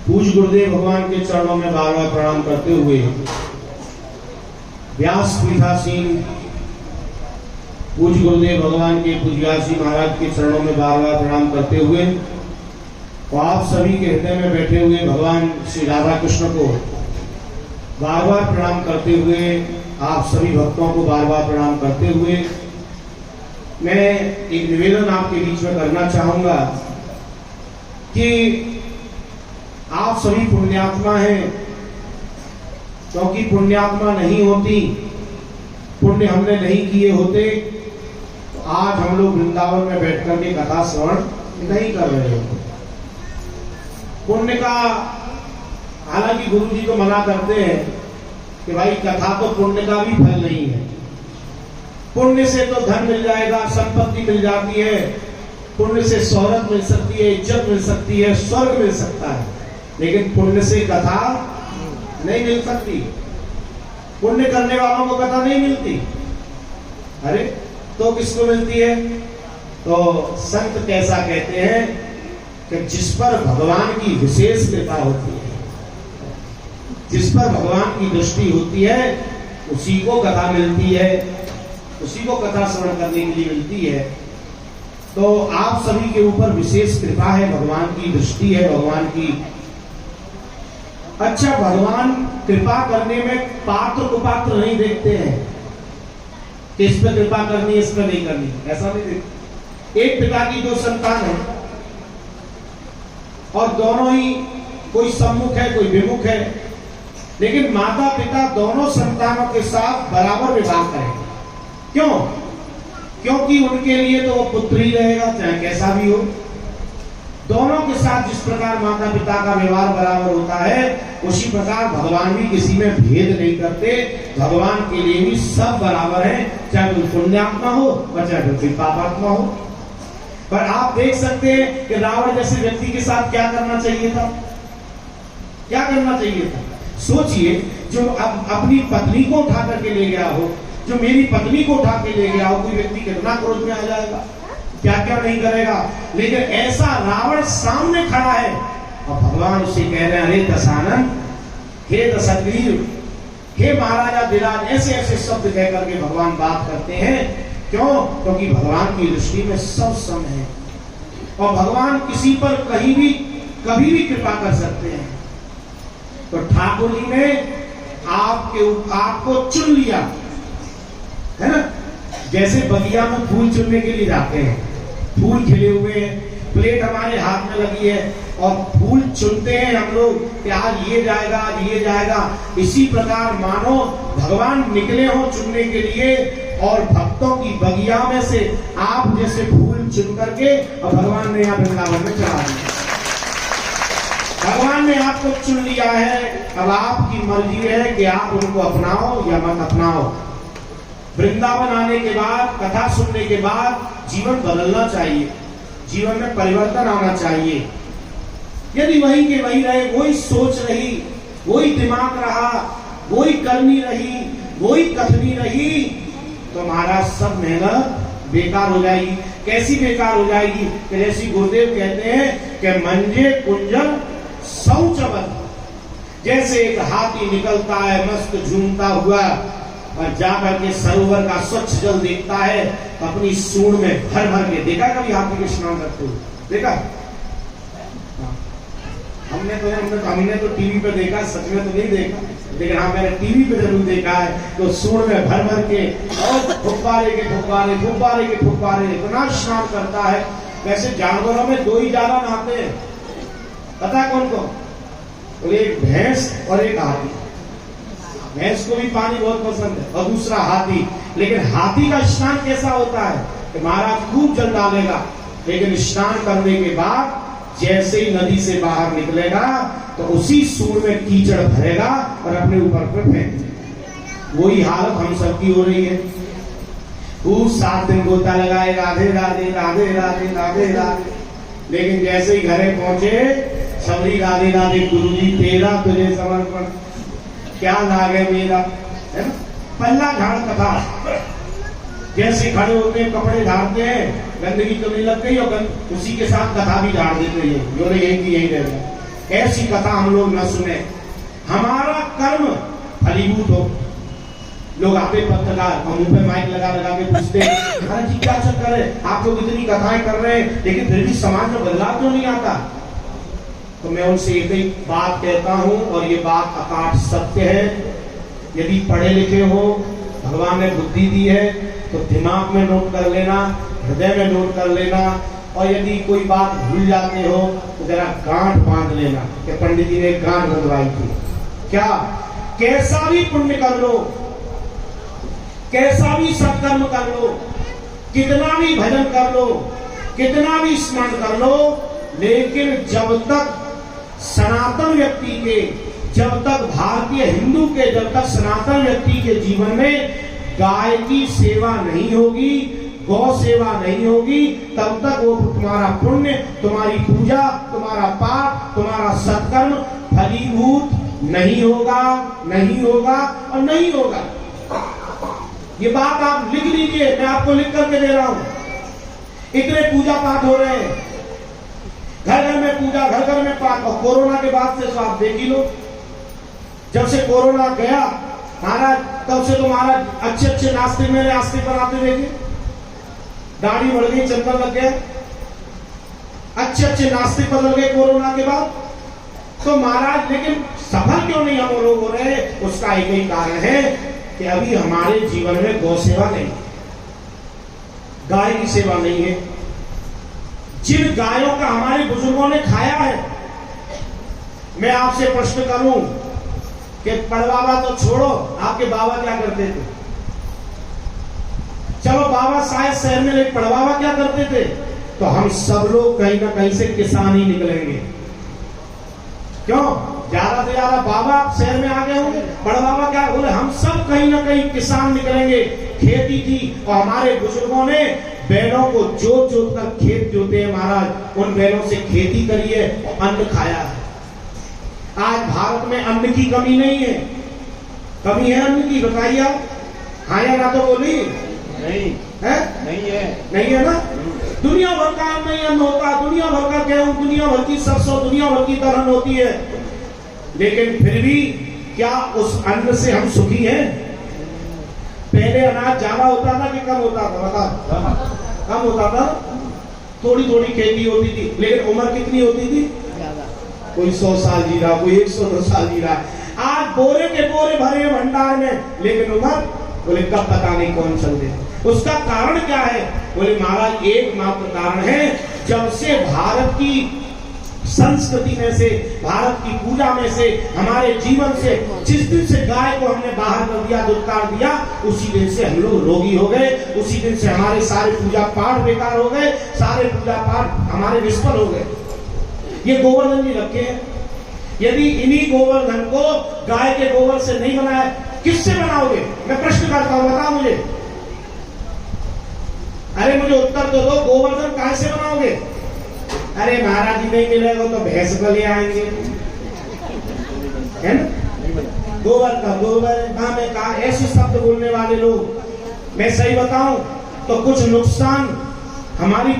पूज्य गुरुदेव भगवान के चरणों में बार बार प्रणाम करते हुए व्यास पीठासीन पूज्य गुरुदेव भगवान के पूज्य व्यास जी महाराज के चरणों में बार बार प्रणाम करते हुए और आप सभी के हृदय में बैठे हुए भगवान श्री राधा कृष्ण को बार बार प्रणाम करते हुए, आप सभी भक्तों को बार बार प्रणाम करते हुए मैं एक निवेदन आपके बीच में करना चाहूंगा कि आप सभी पुण्यात्मा हैं, क्योंकि पुण्यात्मा नहीं होती, पुण्य हमने नहीं किए होते तो आज हम लोग वृंदावन में बैठकर के कथा श्रवण नहीं कर रहे होते। पुण्य का हालांकि गुरु जी तो मना करते हैं कि भाई कथा तो पुण्य का भी फल नहीं है। पुण्य से तो धन मिल जाएगा, संपत्ति मिल जाती है, पुण्य से शौहरत मिल सकती है, इज्जत मिल सकती है, स्वर्ग मिल सकता है, लेकिन पुण्य से कथा नहीं मिल सकती। पुण्य करने वालों को कथा नहीं मिलती। अरे तो किसको मिलती है? तो संत कैसा कहते हैं कि जिस पर भगवान की विशेष कृपा होती है, जिस पर भगवान की दृष्टि होती है, उसी को कथा मिलती है, उसी को कथा श्रवण करने के लिए मिलती है। तो आप सभी के ऊपर विशेष कृपा है, भगवान की दृष्टि है, भगवान की। अच्छा, भगवान कृपा करने में पात्र कुपात्र नहीं देखते हैं कि इस पर कृपा करनी, इस पर नहीं करनी, ऐसा नहीं देखते। एक पिता की दो संतान है और दोनों ही, कोई सम्मुख है कोई विमुख है, लेकिन माता पिता दोनों संतानों के साथ बराबर विवाह करेंगे। क्यों? क्योंकि उनके लिए तो वो पुत्र ही रहेगा, चाहे कैसा भी हो। दोनों के साथ जिस प्रकार माता पिता का व्यवहार बराबर होता है, उसी प्रकार भगवान भी किसी में भेद नहीं करते। भगवान के लिए भी सब बराबर है, चाहे कोई पुण्यात्मा हो और चाहे कोई पापात्मा हो। पर आप देख सकते हैं कि रावण जैसे व्यक्ति के साथ क्या करना चाहिए था, क्या करना चाहिए था? सोचिए, जो अपनी पत्नी को उठा करके ले गया हो, जो मेरी पत्नी को उठा के ले गया हो, कोई व्यक्ति कितना क्रोध में आ जाएगा, क्या क्या नहीं करेगा। लेकिन ऐसा रावण सामने खड़ा है और भगवान उसे कह रहे हैं, अरे दशानन, हे दशग्रीव, हे महाराजा दिलाज, ऐसे ऐसे शब्द कह करके भगवान बात करते हैं। क्यों? क्योंकि भगवान की दृष्टि में सब सम है और भगवान किसी पर कहीं भी कभी भी कृपा कर सकते हैं। तो ठाकुर जी ने आपको चुन लिया है ना। जैसे बगिया में फूल चुनने के लिए जाते हैं, फूल खिले हुए हैं, प्लेट हमारे हाथ में लगी है और फूल चुनते हैं हम लोग कि आज ये जाएगा, आज ये जाएगा। इसी प्रकार मानो भगवान निकले हो चुनने के लिए और भक्तों की बगिया में से आप जैसे फूल चुन करके और भगवान ने यहाँ वृंदावन में चढ़ा दिया। भगवान ने आपको चुन लिया है, अब आपकी मर्जी है कि आप उनको अपनाओ या मत अपनाओ। वृंदावन आने के बाद, कथा सुनने के बाद जीवन बदलना चाहिए, जीवन में परिवर्तन आना चाहिए। यदि वही के वही रहे, वही सोच रही, वही दिमाग रहा, वही करनी रही, वही कथनी रही, तो महाराज सब मेहनत बेकार हो जाएगी। कैसी बेकार हो जाएगी? कि जैसी गुरुदेव कहते हैं कि मंजे कुंजन शौचवत, जैसे एक हाथी निकलता है मस्त झूमता हुआ और जाकर के सरोवर का स्वच्छ जल देखता है, अपनी सूंड में भर भर के, देखा कभी हाथी के स्नान करते हुए? देखा? हमने तो टीवी पे देखा, सच में तो नहीं देखा, लेकिन हाँ मैंने टीवी पे जरूर देखा है। तो सूंड में भर भर के और फुब्बारे के फुब्बारे, फुब्बारे के फुब्बारे, इतना स्नान करता है। वैसे जानवरों में दो ही ज्यादा नहाते हैं, पता है कौन कौन? तो एक भैंस और एक हाथी। भैंस को भी पानी बहुत पसंद है और दूसरा हाथी। लेकिन हाथी का स्नान कैसा होता है कि महाराज खूब जल डालेगा, लेकिन स्नान करने के बाद जैसे ही नदी से बाहर निकलेगा तो उसी सूंड में कीचड़ भरेगा और अपने ऊपर पे फेंक देगा। वही हालत हम सबकी हो रही है। खूब 7 दिन गोता लगाए, राधे राधे राधे राधे राधे राधे, लेकिन जैसे ही घरे पहुंचे सबरी राधे राधे, गुरुजी तेरा तुझे समर्पण, क्या लागे मेरा, है ना। पल्ला झाड़ कथा, जैसे खड़े होते हैं कपड़े झाड़ते हैं, गंदगी तो नहीं लग गई और उसी के साथ कथा भी झाड़ देते हैं, जो यही की यही रहेगा। ऐसी कथा हम लोग न सुने। हमारा कर्म फलीभूत हो। लोग आते पत्रकार मुंह पे माइक लगा लगा के पूछते हैं, महाराज जी क्या चक्कर है, आप लोग इतनी कथाएं कर रहे हैं लेकिन फिर भी समाज में बदलाव क्यों नहीं आता? तो मैं उनसे एक ही बात कहता हूं और ये बात अकाट सत्य है। यदि पढ़े लिखे हो, भगवान ने बुद्धि दी है तो दिमाग में नोट कर लेना, हृदय में नोट कर लेना, और यदि कोई बात भूल जाते हो तो जरा गांठ बांध लेना कि पंडित जी ने गांठ बंधवाई थी। क्या कैसा भी पुण्य कर लो, कैसा भी सत्कर्म कर लो, कितना भी भजन कर लो, कितना भी स्मरण कर लो, लेकिन जब तक सनातन व्यक्ति के, जब तक भारतीय हिंदू के, जब तक सनातन व्यक्ति के जीवन में गाय की सेवा नहीं होगी, गौ सेवा नहीं होगी, तब तक वो तुम्हारा पुण्य, तुम्हारी पूजा, तुम्हारा पाप, तुम्हारा सत्कर्म फलीभूत नहीं होगा, नहीं होगा और नहीं होगा। ये बात आप लिख लीजिए, मैं आपको लिख करके दे रहा हूं। इतने पूजा पाठ हो रहे हैं, घर घर में पूजा, घर घर में पाठ, और कोरोना के बाद से तो आप देख ही लो, जब से कोरोना गया महाराज, तब से तो महाराज अच्छे अच्छे नास्ते मेरे आस्ते बनाते देखे, दाढ़ी बढ़ गई, चंदन लग गया, अच्छे अच्छे नास्ते बदल गए कोरोना के बाद। तो महाराज लेकिन सफल क्यों नहीं हम लोग हो रहे? उसका एक ही कारण है कि अभी हमारे जीवन में गौ सेवा नहीं, गाय की सेवा नहीं है। जिन गायों का हमारे बुजुर्गों ने खाया है, मैं आपसे प्रश्न करूं कि पड़बाबा तो छोड़ो, आपके बाबा क्या करते थे? चलो बाबा शायद शहर में, लेकिन पड़बाबा क्या करते थे? तो हम सब लोग कहीं ना कहीं से किसान ही निकलेंगे। क्यों? ज्यादा से ज्यादा बाबा शहर में आ गए होंगे, पड़बाबा क्या बोले? हम सब कहीं ना कहीं किसान निकलेंगे। खेती थी और हमारे बुजुर्गों ने बैलों को जोत जोत कर खेत जोते हैं महाराज, उन बैलों से खेती करिए और अन्न खाया है। आज भारत में अन्न की कमी नहीं है। कमी है अन्न की? बताइए आप। हाँ या ना तो बोली नहीं है, नहीं है ना। दुनिया भर का अन्न नहीं अन्न होता, दुनिया भर का गेहूं, दुनिया भर की सरसों, दुनिया भर की दलहन होती है, लेकिन फिर भी क्या उस अन्न से हम सुखी हैं? पहले अनाज ज्यादा होता था कि कम होता था? बता। कम होता था, थोड़ी थोड़ी खेती होती थी, लेकिन उम्र कितनी होती थी? कोई 100 साल जी रहा, कोई 102 साल जी रहा। आज बोरे के बोरे भरे भंडार में, लेकिन उम्र बोले कब पता नहीं कौन चल दे। उसका कारण क्या है? बोले महाराज एकमात्र कारण है, जब से भारत की संस्कृति में से, भारत की पूजा में से, हमारे जीवन से, जिस दिन से गाय को हमने बाहर कर दिया, दुत्कार दिया, उसी दिन से हम लोग रोगी हो गए, उसी दिन से हमारे सारे पूजा पाठ बेकार हो गए, सारे पूजा पाठ हमारे विस्फल हो गए। ये गोवर्धन जी रखे हैं, यदि इन्हीं गोवर्धन को गाय के गोबर से नहीं बनाया, किससे बनाओगे? मैं प्रश्न करता हूं, बताओ मुझे। अरे मुझे उत्तर तो दो, गोवर्धन कहां से बनाओगे? अरे महाराज जी नहीं मिलेगा तो भैंस को ले आएंगे, है ना। गोबर का गोबर, कहां में कहा, ऐसे शब्द बोलने वाले लोग। मैं सही बताऊं तो कुछ नुकसान हमारी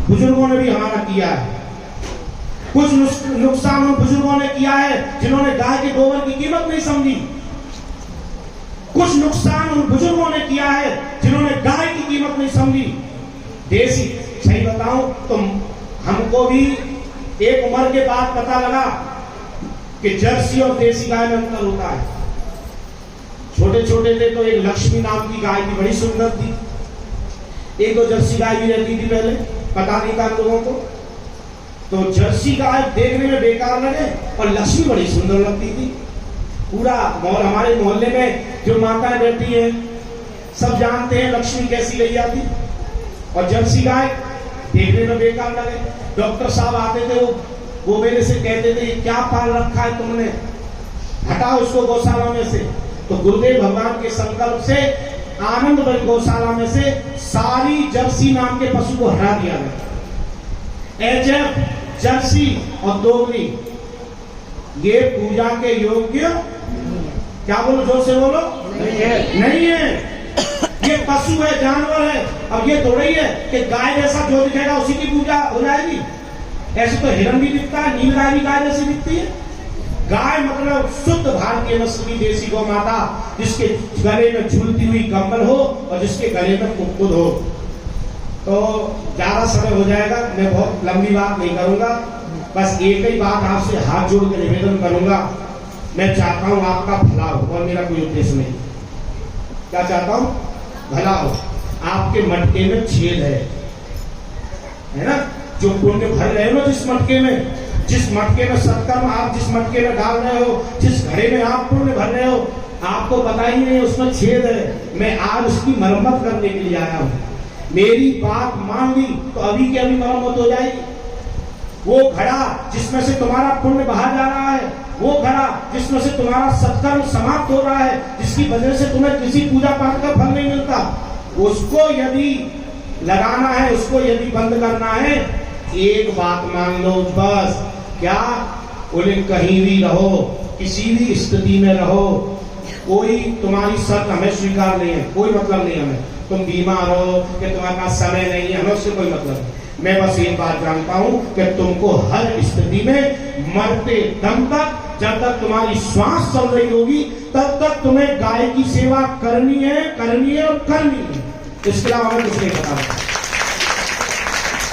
बुजुर्गों ने भी हमारा किया है। कुछ नुकसान उन बुजुर्गों ने किया है जिन्होंने गाय के गोबर की कीमत नहीं समझी। कुछ नुकसान उन बुजुर्गों ने किया है जिन्होंने गाय की कीमत नहीं समझी। देसी, सही बताऊं तो हमको भी एक उम्र के बाद पता लगा कि जर्सी और देसी गाय में अंतर होता है। छोटे छोटे थे तो एक लक्ष्मी नाम की गाय थी, बड़ी सुंदर थी। एक दो जर्सी गाय भी रहती थी पहले, पता नहीं था लोगों को। तो जर्सी गाय देखने में बेकार लगे और लक्ष्मी बड़ी सुंदर लगती थी। पूरा हमारे मोहल्ले में जो माताएं बैठी हैं सब जानते हैं लक्ष्मी कैसी गई आती। और जर्सी गाय देखने में बेकार लगे। डॉक्टर साहब आते थे, वो मेरे से कहते थे क्या पाल रखा है तुमने, हटाओ इसको गौशाला में से। तो गुरुदेव भगवान के संकल्प से आनंदवन गौशाला में से सारी जर्सी नाम के पशु को हटा दिया गया। एचएफ, जर्सी और दोगली ये पूजा के योग्य, क्या बोलो, जोर से बोलो, नहीं है। ये पशु है, जानवर है। अब ये थोड़ा ही है कि गाय जैसा जो दिखेगा उसी की पूजा हो जाएगी। ऐसे तो हिरण भी दिखता है, नीलगाय भी गाय जैसी दिखती है। गाय मतलब शुद्ध भारतीय नस्ल की देसी गौ माता, जिसके गले में झूलती हुई कम्बल हो और जिसके गले में कुक्कुट हो। तो ज्यादा समय हो जाएगा, मैं बहुत लंबी बात नहीं करूंगा, बस एक ही बात आपसे हाथ जोड़ के निवेदन करूंगा। मैं चाहता हूं आपका भला हो और मेरा कोई उद्देश्य नहीं। क्या चाहता हूं? भला हो। आपके मटके में छेद है ना? जो पुण्य भर रहे हो जिस मटके में, जिस मटके में सत्कर्म आप जिस मटके में डाल रहे हो, जिस घड़े में आप पुण्य भर रहे हो, आपको पता ही नहीं उसमें छेद है। मैं आज उसकी मरम्मत करने के लिए आया हूं। मेरी बात मान ली तो अभी के अभी मरम्मत हो जाएगी। वो घड़ा जिसमें से तुम्हारा पुण्य बहा जा रहा है, वो घड़ा जिसमें से तुम्हारा सत्कर्म समाप्त हो रहा है, जिसकी वजह से तुम्हें किसी पूजा पाठ का फल नहीं मिलता, उसको यदि लगाना है, उसको यदि बंद करना है, एक बात मान लो बस। क्या? बोले कहीं भी रहो, किसी भी स्थिति में रहो, कोई तुम्हारी शर्त हमें स्वीकार नहीं है, कोई मतलब नहीं हमें। तुम बीमार हो कि तुम्हारे पास समय नहीं है, हमें उससे कोई मतलब नहीं। मैं बस एक बात जानता हूं कि तुमको हर स्थिति में मरते दम तक, जब तक तुम्हारी श्वास चल रही होगी, तब तक तुम्हें गाय की सेवा करनी है और करनी है। इसके अलावा हमें कुछ नहीं पता।